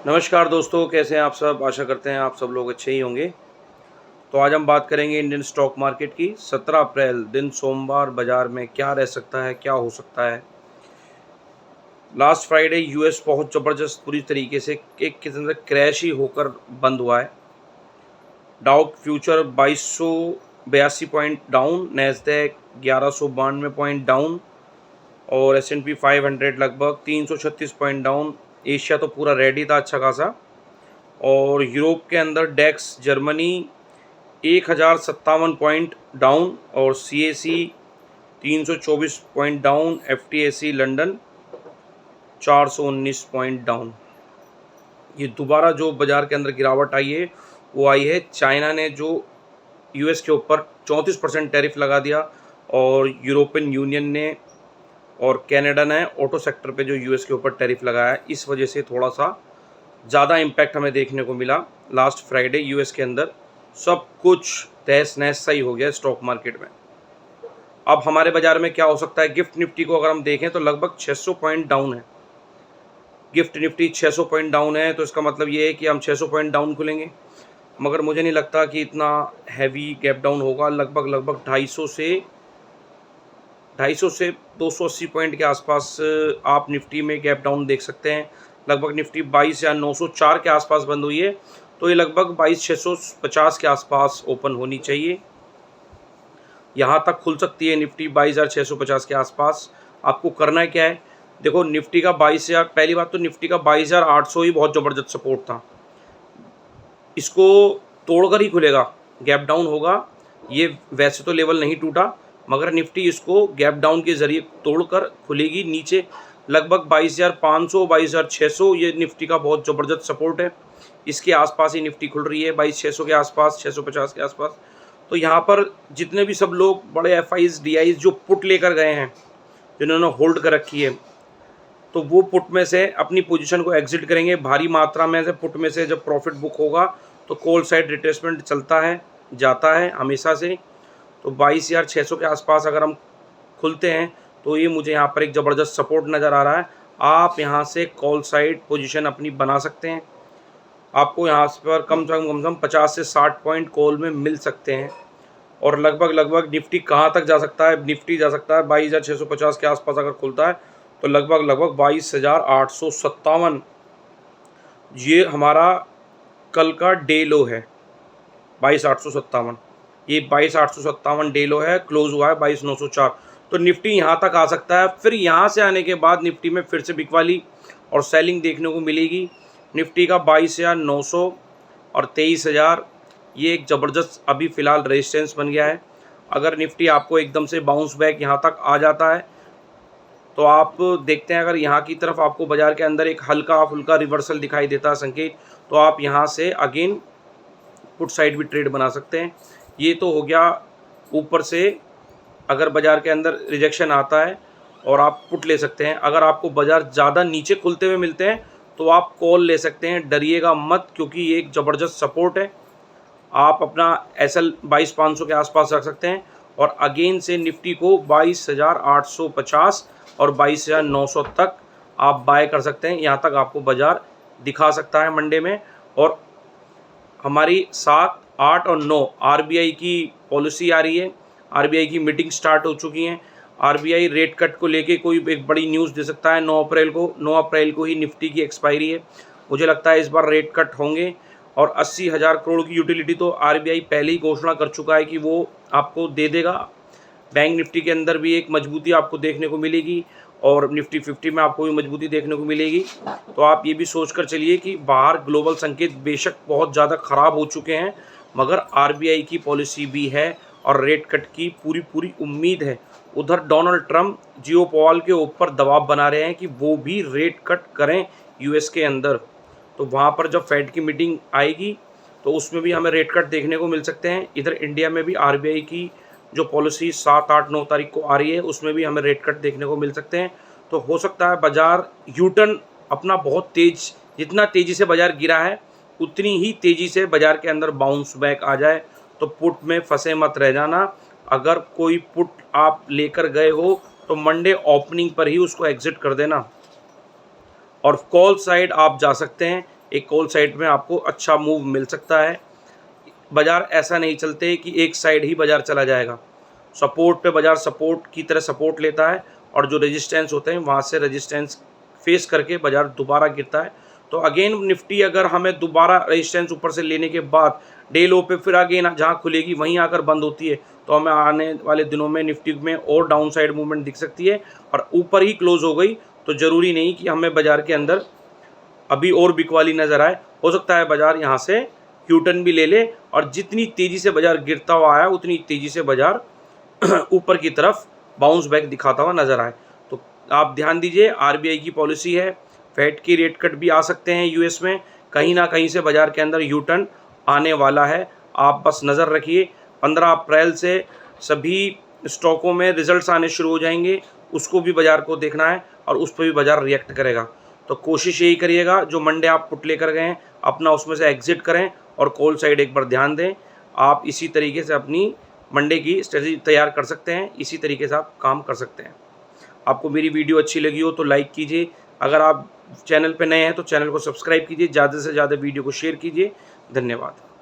नमस्कार दोस्तों, कैसे हैं आप सब। आशा करते हैं आप सब लोग अच्छे ही होंगे। तो आज हम बात करेंगे इंडियन स्टॉक मार्केट की। 17 अप्रैल दिन सोमवार बाज़ार में क्या रह सकता है, क्या हो सकता है। लास्ट फ्राइडे यूएस बहुत ज़बरदस्त पूरी तरीके से एक किस्म से क्रैश ही होकर बंद हुआ है। डाउ future 2282 point down, Nasdaq 1192 point down और S&P 500 लगभग 336 पॉइंट डाउन। एशिया तो पूरा रेडी था अच्छा खासा। और यूरोप के अंदर डेक्स जर्मनी 1057 पॉइंट डाउन और CAC 324 point down, FTSE London 419 point down. ये दोबारा जो बाज़ार के अंदर गिरावट आई है वो आई है चाइना ने जो यूएस के ऊपर 34% टैरिफ लगा दिया और यूरोपियन यूनियन ने और कनाडा ने ऑटो सेक्टर पे जो यूएस के ऊपर टैरिफ लगाया है, इस वजह से थोड़ा सा ज़्यादा इम्पैक्ट हमें देखने को मिला। लास्ट फ्राइडे यूएस के अंदर सब कुछ तहस नहस सा ही हो गया स्टॉक मार्केट में। अब हमारे बाज़ार में क्या हो सकता है। गिफ्ट निफ्टी को अगर हम देखें तो लगभग 600 पॉइंट डाउन है। गिफ्ट निफ्टी 600 पॉइंट डाउन है, तो इसका मतलब ये है कि हम 600 पॉइंट डाउन खुलेंगे, मगर मुझे नहीं लगता कि इतना हैवी गैप डाउन होगा। लगभग 250 से 280 पॉइंट के आसपास आप निफ्टी में गैप डाउन देख सकते हैं। लगभग निफ्टी 22,904 के आसपास बंद हुई है, तो ये लगभग 22,650 के आसपास ओपन होनी चाहिए। यहाँ तक खुल सकती है निफ्टी 22,650 के आसपास। आपको करना क्या है, देखो निफ्टी का 22,000, पहली बात तो निफ्टी का 22,800 ही बहुत ज़बरदस्त सपोर्ट था। इसको तोड़कर ही खुलेगा, गैप डाउन होगा। ये वैसे तो लेवल नहीं टूटा, मगर निफ्टी इसको गैप डाउन के ज़रिए तोड़कर खुलेगी नीचे। लगभग 22,500 22,600 ये निफ्टी का बहुत ज़बरदस्त सपोर्ट है। इसके आसपास ही निफ्टी खुल रही है, 22,600 के आसपास, 650 के आसपास। तो यहाँ पर जितने भी सब लोग बड़े FIs DIs जो पुट लेकर गए हैं, जिन्होंने होल्ड कर रखी है, तो वो पुट में से अपनी पोजीशन को एग्जिट करेंगे। भारी मात्रा में से पुट में से जब प्रॉफिट बुक होगा तो कॉल साइड रिट्रेसमेंट चलता है, जाता है हमेशा से। तो 22,600 के आसपास अगर हम खुलते हैं तो ये मुझे यहाँ पर एक ज़बरदस्त सपोर्ट नज़र आ रहा है। आप यहाँ से कॉल साइड पोजीशन अपनी बना सकते हैं। आपको यहाँ पर कम से कम 50 से 60 पॉइंट कॉल में मिल सकते हैं। और लगभग निफ्टी कहाँ तक जा सकता है, निफ्टी जा सकता है 22,650 के आसपास अगर खुलता है तो लगभग 22,857 ये हमारा कल का डे लो है। 22,857 ये 22,857 डे लो है, क्लोज हुआ है 22,904। तो निफ्टी यहाँ तक आ सकता है। फिर यहाँ से आने के बाद निफ्टी में फिर से बिकवाली और सेलिंग देखने को मिलेगी। निफ्टी का 22,900 और 23,000 ये एक ज़बरदस्त अभी फ़िलहाल रेजिस्टेंस बन गया है। अगर निफ्टी आपको एकदम से बाउंस बैक यहाँ तक आ जाता है तो आप देखते हैं, अगर यहाँ की तरफ आपको बाज़ार के अंदर एक हल्का फुल्का रिवर्सल दिखाई देता है संकेत, तो आप यहाँ से अगेन पुट साइड भी ट्रेड बना सकते हैं। ये तो हो गया ऊपर से अगर बाज़ार के अंदर रिजेक्शन आता है और आप पुट ले सकते हैं। अगर आपको बाज़ार ज़्यादा नीचे खुलते हुए मिलते हैं तो आप कॉल ले सकते हैं। डरिएगा मत, क्योंकि ये एक ज़बरदस्त सपोर्ट है। आप अपना SL 22,500 के आसपास रख सकते हैं और अगेन से निफ्टी को 22,850 और 22,900 तक आप बाय कर सकते हैं। यहाँ तक आपको बाज़ार दिखा सकता है मंडे में। और हमारी 7, 8 और 9 RBI की पॉलिसी आ रही है। RBI की मीटिंग स्टार्ट हो चुकी हैं। RBI रेट कट को लेके कोई एक बड़ी न्यूज़ दे सकता है। 9 अप्रैल को ही निफ्टी की एक्सपायरी है। मुझे लगता है इस बार रेट कट होंगे और 80,000 करोड़ की यूटिलिटी तो RBI पहले ही घोषणा कर चुका है कि वो आपको दे देगा। बैंक निफ्टी के अंदर भी एक मजबूती आपको देखने को मिलेगी और निफ्टी 50 में आपको भी मजबूती देखने को मिलेगी। तो आप ये भी सोच कर चलिए कि बाहर ग्लोबल संकेत बेशक बहुत ज़्यादा ख़राब हो चुके हैं, मगर RBI की पॉलिसी भी है और रेट कट की पूरी उम्मीद है। उधर डोनाल्ड ट्रंप जियो पॉल के ऊपर दबाव बना रहे हैं कि वो भी रेट कट करें US के अंदर। तो वहाँ पर जब फेड की मीटिंग आएगी तो उसमें भी हमें रेट कट देखने को मिल सकते हैं। इधर इंडिया में भी RBI की जो पॉलिसी 7, 8, 9 तारीख को आ रही है उसमें भी हमें रेट कट देखने को मिल सकते हैं। तो हो सकता है बाज़ार यूटर्न अपना बहुत तेज़, जितना तेज़ी से बाज़ार गिरा है उतनी ही तेज़ी से बाज़ार के अंदर बाउंस बैक आ जाए। तो पुट में फंसे मत रह जाना। अगर कोई पुट आप लेकर गए हो तो मंडे ओपनिंग पर ही उसको एग्ज़िट कर देना और कॉल साइड आप जा सकते हैं। एक कॉल साइड में आपको अच्छा मूव मिल सकता है। बाज़ार ऐसा नहीं चलते कि एक साइड ही बाज़ार चला जाएगा। सपोर्ट पे बाज़ार सपोर्ट की तरह सपोर्ट लेता है और जो रेजिस्टेंस होते हैं वहाँ से रेजिस्टेंस फेस करके बाज़ार दोबारा गिरता है। तो अगेन निफ्टी अगर हमें दोबारा रेजिस्टेंस ऊपर से लेने के बाद डे लो पे फिर अगेन जहाँ खुलेगी वहीं आकर बंद होती है, तो हमें आने वाले दिनों में निफ्टी में और डाउन साइड मूवमेंट दिख सकती है। और ऊपर ही क्लोज हो गई तो ज़रूरी नहीं कि हमें बाज़ार के अंदर अभी और बिकवाली नज़र आए। हो सकता है बाज़ार यहाँ से यू टर्न भी ले ले और जितनी तेज़ी से बाज़ार गिरता हुआ आया उतनी तेज़ी से बाज़ार ऊपर की तरफ बाउंस बैक दिखाता हुआ नज़र आए। तो आप ध्यान दीजिए, आरबीआई की पॉलिसी है, फेड की रेट कट भी आ सकते हैं यूएस में, कहीं ना कहीं से बाज़ार के अंदर यू टर्न आने वाला है। आप बस नज़र रखिए, 15 अप्रैल से सभी स्टॉकों में रिजल्ट्स आने शुरू हो जाएंगे, उसको भी बाज़ार को देखना है और उस पर भी बाज़ार रिएक्ट करेगा। तो कोशिश यही करिएगा, जो मंडे आप पुट लेकर गए हैं अपना उसमें से एग्जिट करें और कॉल साइड एक बार ध्यान दें। आप इसी तरीके से अपनी मंडे की स्ट्रेटजी तैयार कर सकते हैं, इसी तरीके से आप काम कर सकते हैं। आपको मेरी वीडियो अच्छी लगी हो तो लाइक कीजिए, अगर आप चैनल पर नए हैं तो चैनल को सब्सक्राइब कीजिए, ज़्यादा से ज़्यादा वीडियो को शेयर कीजिए। धन्यवाद।